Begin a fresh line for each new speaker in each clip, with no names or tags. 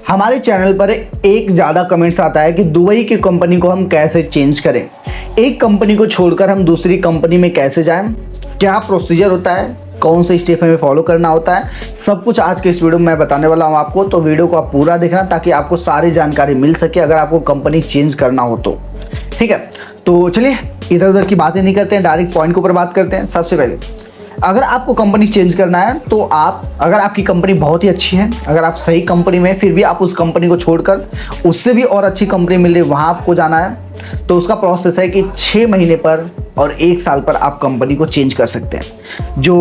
हमारे चैनल पर एक ज़्यादा कमेंट्स आता है कि दुबई की कंपनी को हम कैसे चेंज करें, एक कंपनी को छोड़कर हम दूसरी कंपनी में कैसे जाएं, क्या प्रोसीजर होता है, कौन से स्टेप हमें फॉलो करना होता है, सब कुछ आज के इस वीडियो में मैं बताने वाला हूं आपको। तो वीडियो को आप पूरा देखना ताकि आपको सारी जानकारी मिल सके अगर आपको कंपनी चेंज करना हो तो। ठीक है, तो चलिए इधर उधर की बातें नहीं करते हैं, डायरेक्ट पॉइंट के ऊपर बात करते हैं। सबसे पहले अगर आपको कंपनी चेंज करना है तो अगर आपकी कंपनी बहुत ही अच्छी है, अगर आप सही कंपनी में फिर भी आप उस कंपनी को छोड़कर उससे भी और अच्छी कंपनी मिल रही है वहाँ आपको जाना है, तो उसका प्रोसेस है कि 6 महीने पर और 1 साल पर आप कंपनी को चेंज कर सकते हैं। जो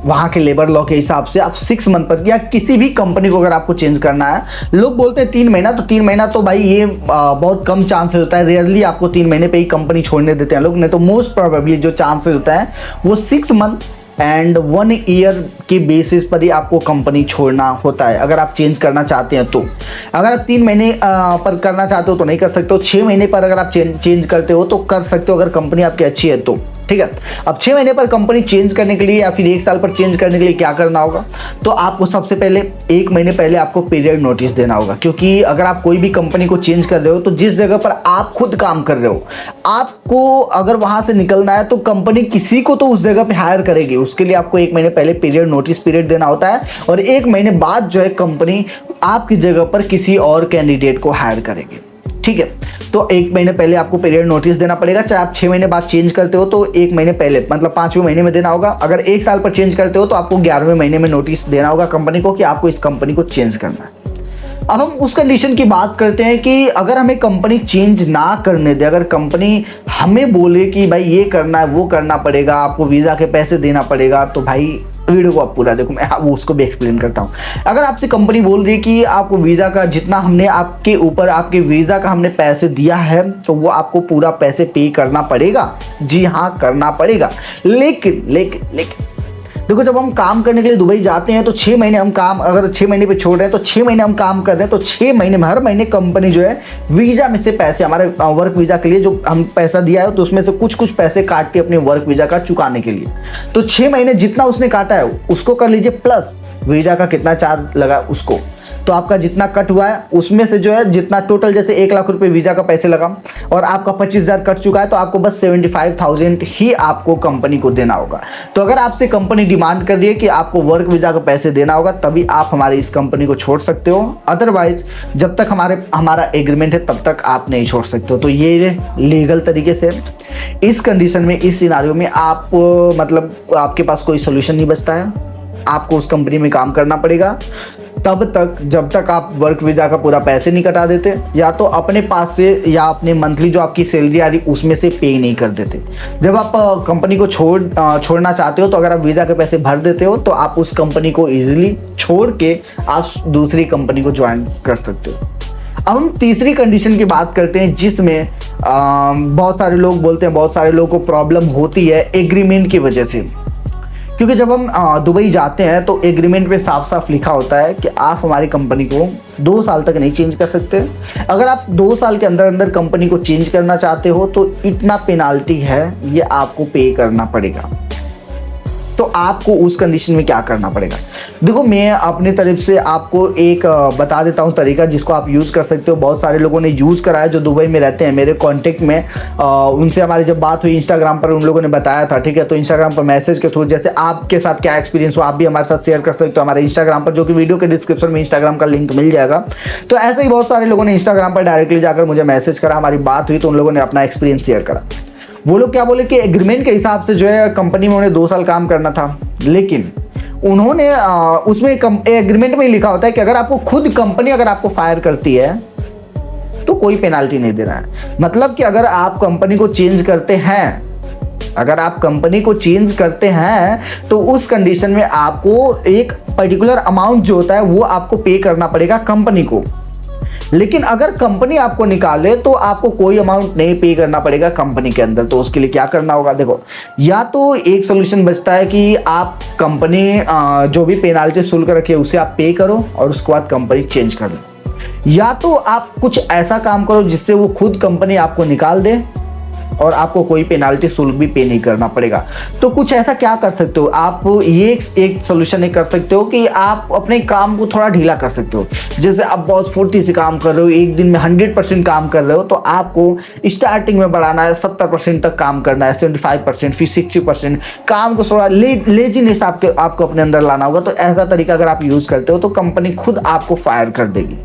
वहाँ के लेबर लॉ के हिसाब से आप 6 मंथ पर या किसी भी कंपनी को अगर आपको चेंज करना है, लोग बोलते हैं 3 महीना, तो 3 महीना तो भाई ये बहुत कम चांसेस होता है, रेयरली आपको 3 महीने पे ही कंपनी छोड़ने देते हैं लोग, नहीं तो मोस्ट प्रोबेबली जो चांसेस होता है वो 6 मंथ एंड 1 ईयर के बेसिस पर ही आपको कंपनी छोड़ना होता है अगर आप चेंज करना चाहते हैं तो। अगर आप 3 महीने पर करना चाहते हो तो नहीं कर सकते हो, 6 महीने पर अगर आप चेंज करते हो तो कर सकते हो अगर कंपनी आपकी अच्छी है तो। ठीक है, अब 6 महीने पर कंपनी चेंज करने के लिए या फिर 1 साल पर चेंज करने के लिए क्या करना होगा, तो आपको सबसे पहले 1 महीने पहले आपको पीरियड नोटिस देना होगा। क्योंकि अगर आप कोई भी कंपनी को चेंज कर रहे हो तो जिस जगह पर आप खुद काम कर रहे हो, आपको अगर वहां से निकलना है तो कंपनी किसी को तो उस जगह पे हायर करेगी, उसके लिए आपको 1 महीने पहले पीरियड नोटिस पीरियड देना होता है और 1 महीने बाद जो है कंपनी आपकी जगह पर किसी और कैंडिडेट को हायर करेगी। ठीक है, तो 1 महीने पहले आपको पीरियड नोटिस देना पड़ेगा। चाहे आप 6 महीने बाद चेंज करते हो तो 1 महीने पहले मतलब 5वें महीने में देना होगा। अगर 1 साल पर चेंज करते हो तो आपको 11वें महीने में नोटिस देना होगा कंपनी को कि आपको इस कंपनी को चेंज करना है। अब हम उस कंडीशन की बात करते हैं कि अगर हमें कंपनी चेंज ना करने दे, अगर कंपनी हमें बोले कि भाई ये करना है वो करना पड़ेगा, आपको वीज़ा के पैसे देना पड़ेगा, तो भाई वीडियो को आप पूरा देखो, मैं वो उसको भी एक्सप्लेन करता हूँ। अगर आपसे कंपनी बोल रही है कि आपको वीज़ा का जितना हमने आपके ऊपर आपके वीज़ा का हमने पैसे दिया है तो वो आपको पूरा पैसे पे करना पड़ेगा, जी हाँ करना पड़ेगा। लेकिन देखो, जब हम काम करने के लिए दुबई जाते हैं तो 6 महीने हम काम, अगर 6 महीने पे छोड़ रहे हैं तो 6 महीने हम काम कर रहे हैं तो 6 महीने में हर महीने कंपनी जो है वीज़ा में से पैसे, हमारे वर्क वीज़ा के लिए जो हम पैसा दिया है तो उसमें से कुछ पैसे काटते अपने वर्क वीज़ा का चुकाने के लिए। तो 6 महीने जितना उसने काटा है उसको कर लीजिए, प्लस वीज़ा का कितना चार्ज लगा उसको, तो आपका जितना कट हुआ है उसमें से जो है जितना टोटल, जैसे 1 लाख रुपए वीज़ा का पैसे लगा और आपका 25,000 कट चुका है तो आपको बस 75,000 ही आपको कंपनी को देना होगा। तो अगर आपसे कंपनी डिमांड कर रही है कि आपको वर्क वीज़ा का पैसे देना होगा तभी आप हमारी इस कंपनी को छोड़ सकते हो, अदरवाइज जब तक हमारा एग्रीमेंट है तब तक आप नहीं छोड़ सकते हो। तो ये लीगल तरीके से इस कंडीशन में, इस सिनारियो में आप मतलब आपके पास कोई सोल्यूशन नहीं बचता है, आपको उस कंपनी में काम करना पड़ेगा तब तक जब तक आप वर्क वीज़ा का पूरा पैसे नहीं कटा देते, या तो अपने पास से या अपने मंथली जो आपकी सैलरी आ रही उसमें से पे नहीं कर देते। जब आप कंपनी को छोड़ना चाहते हो तो अगर आप वीज़ा के पैसे भर देते हो तो आप उस कंपनी को ईजिली छोड़ के आप दूसरी कंपनी को ज्वाइन कर सकते हो। अब हम तीसरी कंडीशन की बात करते हैं जिसमें बहुत सारे लोग बोलते हैं, बहुत सारे लोगों को प्रॉब्लम होती है एग्रीमेंट की वजह से। क्योंकि जब हम दुबई जाते हैं तो एग्रीमेंट में साफ साफ लिखा होता है कि आप हमारी कंपनी को 2 साल तक नहीं चेंज कर सकते। अगर आप 2 साल के अंदर कंपनी को चेंज करना चाहते हो तो इतना पेनाल्टी है, ये आपको पे करना पड़ेगा। तो आपको उस कंडीशन में क्या करना पड़ेगा, देखो मैं अपनी तरफ से आपको एक बता देता हूँ तरीका जिसको आप यूज़ कर सकते हो। बहुत सारे लोगों ने यूज़ करा है जो दुबई में रहते हैं, मेरे कांटेक्ट में उनसे हमारी जब बात हुई इंस्टाग्राम पर, उन लोगों ने बताया था। ठीक है, तो इंस्टाग्राम पर मैसेज के थ्रू, जैसे आपके साथ क्या एक्सपीरियंस हो आप भी हमारे साथ शेयर कर सकते हो हमारे इंस्टाग्राम पर, जो कि वीडियो के डिस्क्रिप्शन में इंस्टाग्राम का लिंक मिल जाएगा। तो ऐसे ही बहुत सारे लोगों ने इंस्टाग्राम पर डायरेक्टली जाकर मुझे मैसेज करा, हमारी बात हुई तो उन लोगों ने अपना एक्सपीरियंस शेयर करा। वो लोग क्या बोले कि एग्रीमेंट के हिसाब से जो है कंपनी में उन्हें 2 साल काम करना था, लेकिन उन्होंने उसमें एग्रीमेंट में लिखा होता है कि अगर आपको खुद कंपनी अगर आपको फायर करती है तो कोई पेनाल्टी नहीं देना है। मतलब कि अगर आप कंपनी को चेंज करते हैं, अगर आप कंपनी को चेंज करते हैं तो उस कंडीशन में आपको एक पर्टिकुलर अमाउंट जो होता है वो आपको पे करना पड़ेगा कंपनी को। लेकिन अगर कंपनी आपको निकाले तो आपको कोई अमाउंट नहीं पे करना पड़ेगा कंपनी के अंदर। तो उसके लिए क्या करना होगा, देखो या तो एक सोल्यूशन बचता है कि आप कंपनी जो भी पेनाल्टी शुल्क रखी है उसे आप पे करो और उसके बाद कंपनी चेंज कर दो, या तो आप कुछ ऐसा काम करो जिससे वो खुद कंपनी आपको निकाल दे और आपको कोई पेनाल्टी शुल्क भी पे नहीं करना पड़ेगा। तो कुछ ऐसा क्या कर सकते हो आप, ये एक सोल्यूशन ये कर सकते हो कि आप अपने काम को थोड़ा ढीला कर सकते हो। जैसे आप बहुत फुर्ती से काम कर रहे हो, एक दिन में 100% काम कर रहे हो, तो आपको स्टार्टिंग में बढ़ाना है, 70% तक काम करना है, 75%, फिर 60%। काम को थोड़ा लेजीनेस आपको अपने अंदर लाना होगा। तो ऐसा तरीका अगर आप यूज करते हो तो कंपनी खुद आपको फायर कर देगी।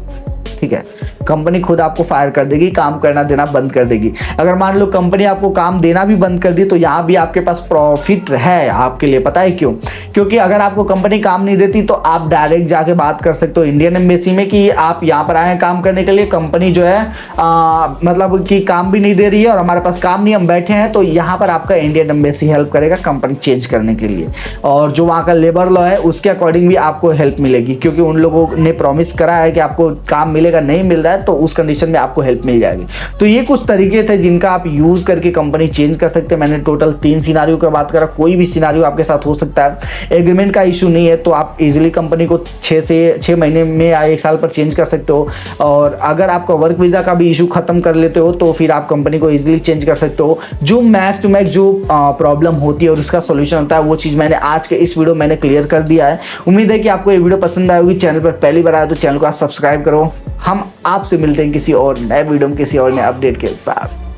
ठीक है, कंपनी खुद आपको फायर कर देगी, काम करना देना बंद कर देगी। अगर मान लो कंपनी आपको काम देना भी बंद कर दी तो यहाँ भी आपके पास प्रॉफिट है आपके लिए। पता है क्यों? क्योंकि अगर आपको कंपनी काम नहीं देती तो आप डायरेक्ट जाके बात कर सकते हो इंडियन एम्बेसी में कि आप यहाँ पर आए हैं काम करने के लिए, कंपनी जो है मतलब कि काम भी नहीं दे रही है और हमारे पास काम नहीं, हम बैठे हैं। तो यहाँ पर आपका इंडियन एम्बेसी हेल्प करेगा कंपनी चेंज करने के लिए, और जो वहाँ का लेबर लॉ है उसके अकॉर्डिंग भी आपको हेल्प मिलेगी, क्योंकि उन लोगों ने प्रॉमिस करा है कि आपको काम मिलेगा, नहीं मिल रहा है तो उस कंडीशन में आपको हेल्प मिल जाएगी। तो ये कुछ तरीके थे जिनका आप यूज करके कंपनी चेंज कर सकते हैं। मैंने टोटल 3 सिनारियो की बात करा, कोई भी सिनारियो आपके साथ हो सकता है। एग्रीमेंट का इशू नहीं है तो आप इजीली कंपनी को 6 महीने में या 1 साल पर चेंज कर सकते हो। और अगर आपका वर्क वीजा का भी इशू खत्म कर लेते हो तो फिर आप कंपनी को इजीली चेंज कर सकते हो। जो मैक्स टू मैक्स जो प्रॉब्लम होती है और उसका सोल्यूशन होता है वो चीज मैंने आज के इस वीडियो मैंने क्लियर कर दिया है। उम्मीद है कि आपको ये वीडियो पसंद आएगी। चैनल पर पहली बार आए तो चैनल को आप सब्सक्राइब करो। हम आपसे मिलते हैं किसी और नए वीडियो में किसी और नए अपडेट के साथ।